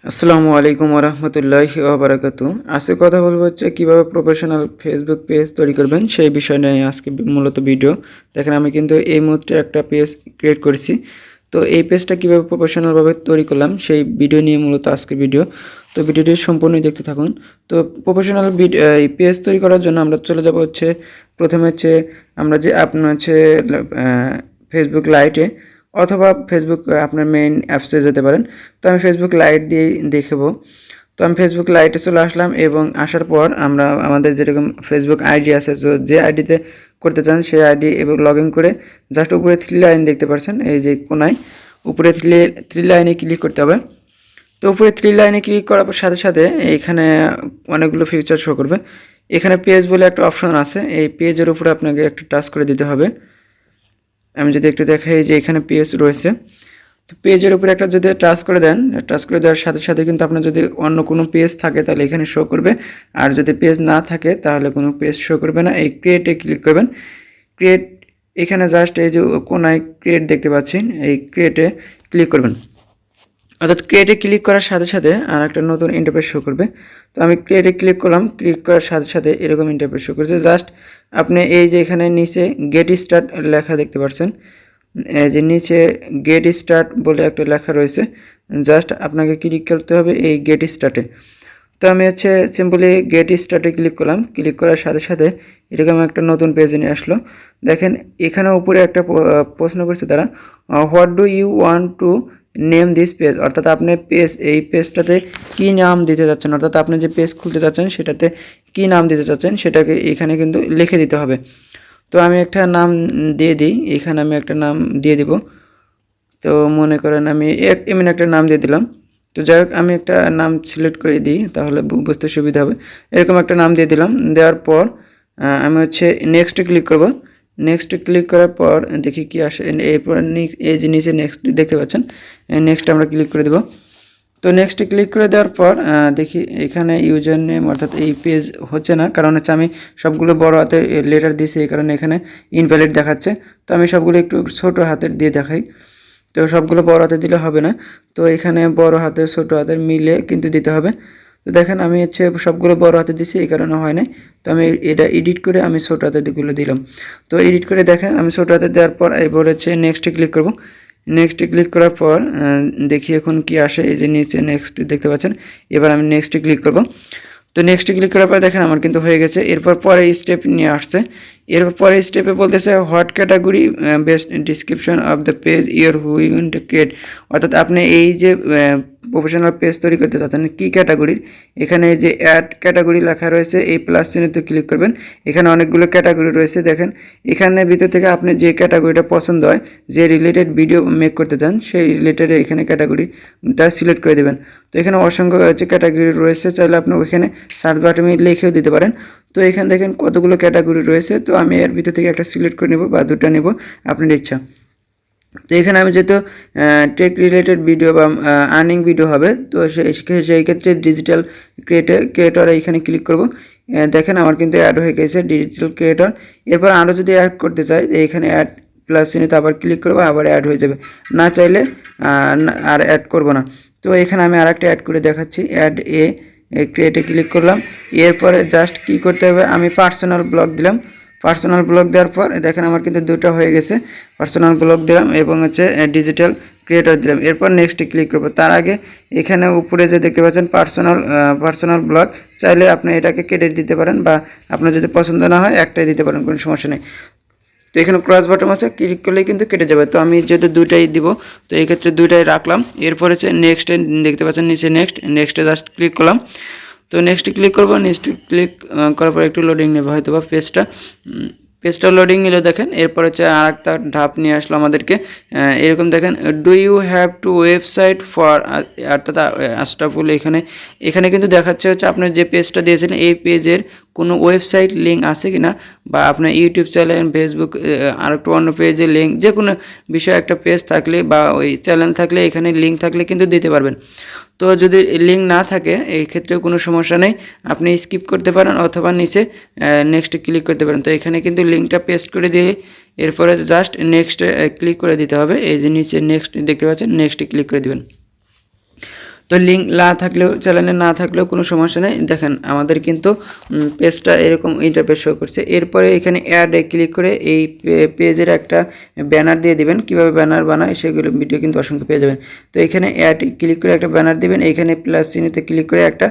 আসসালামু আলাইকুম ওরহমতুল্লাহি ওবারাকাতু। আজকে কথা বলবো হচ্ছে কীভাবে প্রফেশনাল ফেসবুক পেজ তৈরি করবেন সেই বিষয় নিয়ে আজকে মূলত ভিডিও। দেখেন আমি কিন্তু এই মুহূর্তে একটা পেজ ক্রিয়েট করেছি। তো এই পেজটা কীভাবে প্রফেশনালভাবে তৈরি করলাম সেই ভিডিও নিয়ে মূলত আজকে ভিডিও। তো ভিডিওটি সম্পূর্ণই দেখতে থাকুন। তো প্রফেশনাল এই পেজ তৈরি করার জন্য আমরা চলে যাব হচ্ছে প্রথমে হচ্ছে আমরা যে আপনার হচ্ছে ফেসবুক লাইটে অথবা ফেসবুক আপনার মেইন অ্যাপসে যেতে পারেন। তো আমি ফেসবুক লাইট দিয়েই দেখাবো। তো আমি ফেসবুক লাইটে চলে আসলাম এবং আসার পর আমরা আমাদের যেরকম ফেসবুক আইডি আছে, তো যে আইডিতে করতে চান সেই আইডি এবং লগ ইন করে জাস্ট উপরে 3 লাইন দেখতে পাচ্ছেন, এই যে কোনায় উপরে 3 লাইনে ক্লিক করতে হবে। তো উপরে 3 লাইনে ক্লিক করার সাথে সাথে এখানে অনেকগুলো ফিচার শো করবে। এখানে পেজ বলে একটা অপশন আছে, এই পেজের উপরে আপনাকে একটা টাচ করে দিতে হবে। আমি যদি একটু দেখাই যে এখানে পেজ রয়েছে, তো পেজের উপরে একটা যদি টাচ করে দেন, টাচ করে দেওয়ার সাথে সাথে কিন্তু আপনার যদি অন্য কোনো পেজ থাকে তাহলে এখানে শো করবে, আর যদি পেজ না থাকে তাহলে কোনো পেজ শো করবে না। এই ক্রিয়েটে ক্লিক করবেন। ক্রিয়েট এখানে জাস্ট এই যে কোনায় ক্রিয়েট দেখতে পাচ্ছেন, এই ক্রিয়েটে ক্লিক করবেন। অর্থাৎ ক্রিয়েটে ক্লিক করার সাথে সাথে আর একটা নতুন ইন্টারফেস শো করবে। তো আমি ক্রিয়েটে ক্লিক করলাম, ক্লিক করার সাথে সাথে এরকম ইন্টারফেস শো করছে। জাস্ট আপনি এই যে এখানে নিচে গেট স্টার্ট লেখা দেখতে পাচ্ছেন, এই যে নিচে গেট স্টার্ট বলে একটা লেখা রয়েছে, জাস্ট আপনাকে ক্লিক করতে হবে এই গেট স্টার্টে। তো আমি হচ্ছে সিম্পলি গেট স্টার্টে ক্লিক করলাম, ক্লিক করার সাথে সাথে এরকম একটা নতুন পেজে নিয়ে আসলো। দেখেন এখানে উপরে একটা প্রশ্ন করছে তারা, what do you want to name this page, অর্থাৎ আপনি এই পেজটাতে কী নাম দিতে চাচ্ছেন, অর্থাৎ আপনি যে পেজ খুলতে চাচ্ছেন সেটাতে কী নাম দিতে চাচ্ছেন সেটাকে এখানে কিন্তু লিখে দিতে হবে। তো আমি একটা নাম দিয়ে দিই, এখানে আমি একটা নাম দিয়ে দিব। তো মনে করেন আমি এমন একটা নাম দিয়ে দিলাম। তো যাই হোক আমি একটা নাম সিলেক্ট করে দিই তাহলে বুঝতে সুবিধা হবে। এরকম একটা নাম দিয়ে দিলাম, দেওয়ার পর আমি হচ্ছে নেক্সটে ক্লিক করব। নেক্সটে ক্লিক করার পর দেখি কি আসে, এরপর এই যে নিচে নেক্সট দেখতে পাচ্ছেন, নেক্সট আমরা ক্লিক করে দেব। তো নেক্সটে ক্লিক করে দেওয়ার পর দেখি এখানে ইউজার নেম অর্থাৎ এই পেজ হচ্ছে না, কারণ হচ্ছে আমি সবগুলো বড় হাতের লেটার দিয়েছি, এই কারণে এখানে ইনভ্যালিড দেখাচ্ছে। তো আমি সবগুলো একটু ছোট হাতের দিয়ে দেখাই। তো সবগুলো বড় হাতে দিলে হবে না, তো এখানে বড় হাতের ছোট হাতের মিলে কিন্তু দিতে হবে। তো দেখেন আমি হচ্ছে সবগুলো বড় হাতে দিছি, এই কারণে হয় নাই। তো আমি এটা এডিট করে আমি ছোট হাতে দিগুলো দিলাম। তো এডিট করে দেখেন আমি ছোট হাতে দেওয়ার পর এবার হচ্ছে নেক্সটে ক্লিক করব। নেক্সটে ক্লিক করার পর দেখি এখন কি আসে, এই যে নিচে নেক্সট দেখতে পাচ্ছেন। এবার আমি নেক্সটে ক্লিক করব। তো নেক্সটে ক্লিক করার পর দেখেন আমার কিন্তু হয়ে গেছে। এরপর পরে স্টেপ নিয়ে আসছে, এরপর পরে স্টেপে বলতেছে what category best description of the page your when to create, অর্থাৎ আপনি এই যে প্রফেশনাল পেজ তৈরি করতে চাচ্ছেন কী ক্যাটাগরির, এখানে যে অ্যাড ক্যাটাগরি লেখা রয়েছে এই প্লাস চিহ্নতে ক্লিক করবেন। এখানে অনেকগুলো ক্যাটাগরি রয়েছে, দেখেন এখানে ভিতর থেকে আপনি যে ক্যাটাগরিটা পছন্দ হয়, যে রিলেটেড ভিডিও মেক করতে চান সেই রিলেটেড এখানে ক্যাটাগরিটা সিলেক্ট করে দেবেন। তো এখানে অসংখ্য হচ্ছে ক্যাটাগরি রয়েছে, চাইলে আপনি ওইখানে সার্চ বাটনে লিখেও দিতে পারেন। তো এখানে দেখেন কতগুলো ক্যাটাগরি রয়েছে, তো আমি এর ভিতর থেকে একটা সিলেক্ট করে নেব বা দুটো নেব, আপনার ইচ্ছা। তো এখানে আমি যেহেতু টেক রিলেটেড ভিডিও বা আর্নিং ভিডিও হবে, তো সেই ক্ষেত্রে ডিজিটাল ক্রিয়েটর এখানে ক্লিক করব। দেখেন আমার কিন্তু অ্যাড হয়ে গেছে ডিজিটাল ক্রিয়েটর। এরপর আরও যদি অ্যাড করতে চাই এখানে অ্যাড প্লাস চিহ্নিতে আবার ক্লিক করবো, আবার অ্যাড হয়ে যাবে। না চাইলে আর অ্যাড করব না। তো এখানে আমি আরেকটা অ্যাড করে দেখাচ্ছি, অ্যাড ক্রিয়েটে ক্লিক করলাম। এরপরে জাস্ট কি করতে হবে, আমি পার্সোনাল ব্লগ দিলাম। পার্সোনাল ব্লগ দেওয়ার পর দেখেন আমার কিন্তু দুটো হয়ে গেছে, পার্সোনাল ব্লগ দিলাম এবং হচ্ছে ডিজিটাল ক্রিয়েটর দিলাম। এরপর নেক্সটে ক্লিক করব। তার আগে এখানে উপরে যে দেখতে পাচ্ছেন পার্সোনাল ব্লগ, চাইলে আপনি এটাকে কেটে দিতে পারেন বা আপনার যদি পছন্দ না হয় একটাই দিতে পারেন, কোনো সমস্যা নেই। তো এখানে ক্রস বাটন আছে, ক্লিক করলেই কিন্তু কেটে যাবে। তো আমি যেহেতু দুইটাই দিব, তো এই ক্ষেত্রে দুইটাই রাখলাম। এরপর হচ্ছে নেক্সটে দেখতে পাচ্ছেন নিচে নেক্সটে জাস্ট ক্লিক করলাম। তো নেক্সটে ক্লিক করবো, নেক্সট ক্লিক করার পর একটু লোডিং নেবে হয়তো বা পেজটা লোডিং নিলে দেখেন এরপর হচ্ছে আর একটা ধাপ নিয়ে আসলো আমাদেরকে। এরকম দেখেন do you have to website for, অর্থাৎ আস্টাফুল এখানে কিন্তু দেখাচ্ছে হচ্ছে আপনার যে পেজটা দিয়েছিলেন এই পেজের কোনো ওয়েবসাইট লিঙ্ক আছে কি না, বা আপনার ইউটিউব চ্যানেল, ফেসবুক আর একটু অন্য পেজের লিঙ্ক, যে কোনো বিষয়ে একটা পেজ থাকলে বা ওই চ্যানেল থাকলে এখানে লিঙ্ক থাকলে কিন্তু দিতে পারবেন। তো যদি লিঙ্ক না থাকে এই ক্ষেত্রেও কোনো সমস্যা নেই, আপনি স্কিপ করতে পারেন অথবা নিচে নেক্সটে ক্লিক করতে পারেন। তো এখানে কিন্তু লিঙ্কটা পেস্ট করে দিয়ে এরপরে জাস্ট নেক্সটে ক্লিক করে দিতে হবে। এই যে নিচে নেক্সট দেখতে পাচ্ছেন, নেক্সটে ক্লিক করে দেবেন। তো তো লিঙ্ক চ্যানেলে না থাকলেও কোনো সমস্যা নেই। দেখেন আমাদের কিন্তু পেজটা এরকম ইন্টারফেস শো করছে। এরপরে এখানে অ্যাডে ক্লিক করে এই পেজের একটা ব্যানার দিয়ে দিবেন। কিভাবে ব্যানার বানায় সেগুলো ভিডিও কিন্তু অসংখ্য পেয়ে যাবেন। তো এখানে অ্যাড ক্লিক করে একটা ব্যানার দিবেন, এখানে প্লাস চিহ্নতে ক্লিক করে একটা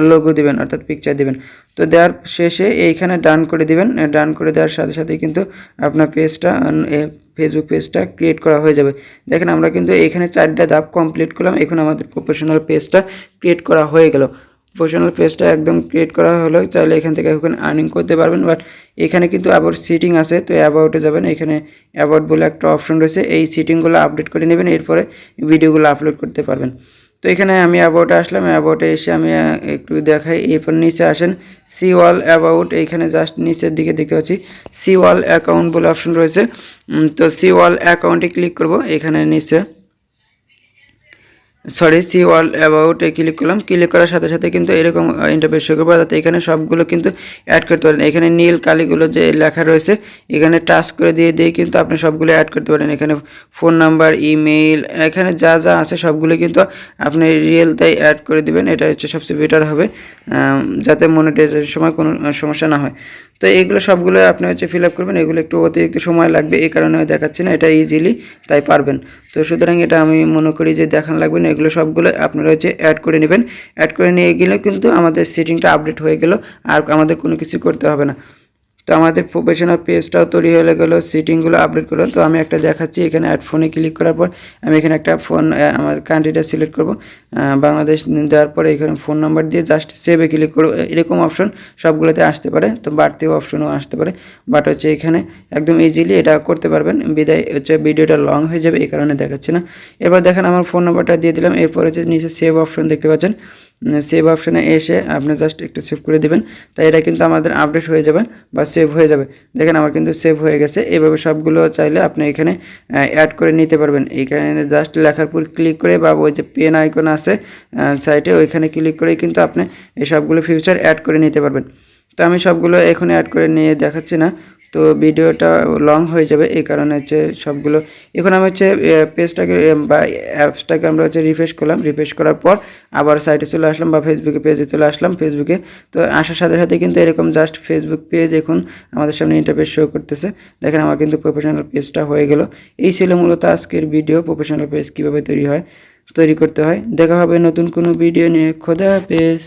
লোগো দিবেন অর্থাৎ পিকচার দিবেন। তো দেওয়ার শেষে এইখানে ডান করে দিবেন। ডান করে দেওয়ার সাথে সাথে কিন্তু আপনার পেজটা ফেসবুক পেজটা ক্রিয়েট করা হয়ে যাবে। দেখেন আমরা কিন্তু এখানে 4টা ধাপ কমপ্লিট করলাম। এখন আমাদের প্রফেশনাল পেজটা ক্রিয়েট করা হয়ে গেল। প্রফেশনাল পেজটা একদম ক্রিয়েট করা হলো। চাইলে এখান থেকে এখন আর্নিং করতে পারবেন, বাট এখানে কিন্তু আবার সিটিং আছে। তো অ্যাবাউটে যাবেন, এখানে অ্যাবাউট বলে একটা অপশন রয়েছে, এই সিটিংগুলো আপডেট করে নেবেন, এরপরে ভিডিওগুলো আপলোড করতে পারবেন। তো এখানে আমি অ্যাবাউটে আসলাম, অ্যাবাউটে এসে আমি একটু দেখাই। এরপর নিচে আসেন, সি অল অ্যাবাউট, এইখানে জাস্ট নিচের দিকে দেখতে পাচ্ছি সি অল অ্যাকাউন্ট বলে অপশন রয়েছে। তো সি অল অ্যাকাউন্টে ক্লিক করব। এখানে নিচে সি অল অ্যাবাউটে ক্লিক করলাম। ক্লিক করার সাথে সাথে কিন্তু এরকম ইন্টারফেস শো করবে, যাতে এখানে সবগুলো কিন্তু অ্যাড করতে পারেন। এখানে নীল কালিগুলো যে লেখা রয়েছে এখানে টাচ করে দিয়ে কিন্তু আপনি সবগুলো অ্যাড করতে পারেন। এখানে ফোন নাম্বার, ইমেইল, এখানে যা যা আছে সবগুলো কিন্তু আপনি রিয়েলটাই অ্যাড করে দিবেন। এটা হচ্ছে সবচেয়ে বেটার হবে, যাতে মনিটাইজেশনের সময় কোনো সমস্যা না হয়। তো এইগুলো সবগুলো আপনি হচ্ছে ফিল আপ করবেন। এগুলো একটু অতিরিক্ত সময় লাগবে, এই কারণে দেখাচ্ছি না, এটা ইজিলি তাই পারবেন। তো সুতরাং এটা আমি মনে করি যে দেখান লাগবে না। এগুলো সবগুলো আপনারা হচ্ছে অ্যাড করে নেবেন। অ্যাড করে নিয়ে গেলে কিন্তু আমাদের সেটিংটা আপডেট হয়ে গেল, আর আমাদের কোনো কিছু করতে হবে না। তো আমাদের প্রফেশনাল পেজটাও তৈরি হয়ে গেলো, সেটিংগুলো আপডেট করলো। তো আমি একটা দেখাচ্ছি, এখানে অ্যাড ফোনে ক্লিক করার পর আমি এখানে একটা ফোন আমার কান্ট্রিটা সিলেক্ট করব, বাংলাদেশ দেওয়ার পরে এখানে ফোন নাম্বার দিয়ে জাস্ট সেভে ক্লিক করব। এরকম অপশন সবগুলোতে আসতে পারে, তো বাড়তিও অপশনও আসতে পারে, বাট হচ্ছে এখানে একদম ইজিলি এটা করতে পারবেন। বিদায় হচ্ছে ভিডিওটা লং হয়ে যাবে, এই কারণে দেখাচ্ছে না। এবার দেখেন আমার ফোন নাম্বারটা দিয়ে দিলাম। এরপর হচ্ছে নিচে সেভ অপশন দেখতে পাচ্ছেন, সেভ অপশানে এসে আপনি জাস্ট একটু সেভ করে দেবেন। তাই এটা কিন্তু আমাদের আপডেট হয়ে যাবে বা সেভ হয়ে যাবে। দেখেন আমার কিন্তু সেভ হয়ে গেছে। এইভাবে সবগুলো চাইলে আপনি এখানে অ্যাড করে নিতে পারবেন। এইখানে জাস্ট লেখার পর ক্লিক করে বা ওই যে পেন আইকন আছে সাইটে, ওইখানে ক্লিক করেই কিন্তু আপনি এই সবগুলো ফিচার অ্যাড করে নিতে পারবেন। তো আমি সবগুলো এখন অ্যাড করে নিয়ে দেখাচ্ছি না, তো ভিডিওটা লং হয়ে যাবে, এই কারণে হচ্ছে সবগুলো। এখন আমি হচ্ছে পেজটাকে বা অ্যাপসটাকে আমরা হচ্ছে রিফ্রেশ করলাম। রিফ্রেশ করার পর আবার সাইটে চলে আসলাম বা ফেসবুকে পেজে চলে আসলাম। ফেসবুকে তো আসার সাথে সাথে কিন্তু এরকম জাস্ট ফেসবুক পেজ এখন আমাদের সামনে ইন্টারফেস শো করতেছে। দেখেন আমার কিন্তু প্রফেশনাল পেজটা হয়ে গেল। এই ছিল মূলত আজকের ভিডিও, প্রফেশনাল পেজ কীভাবে তৈরি করতে হয়। দেখা হবে নতুন কোনো ভিডিও নিয়ে। খোদা হাফেজ।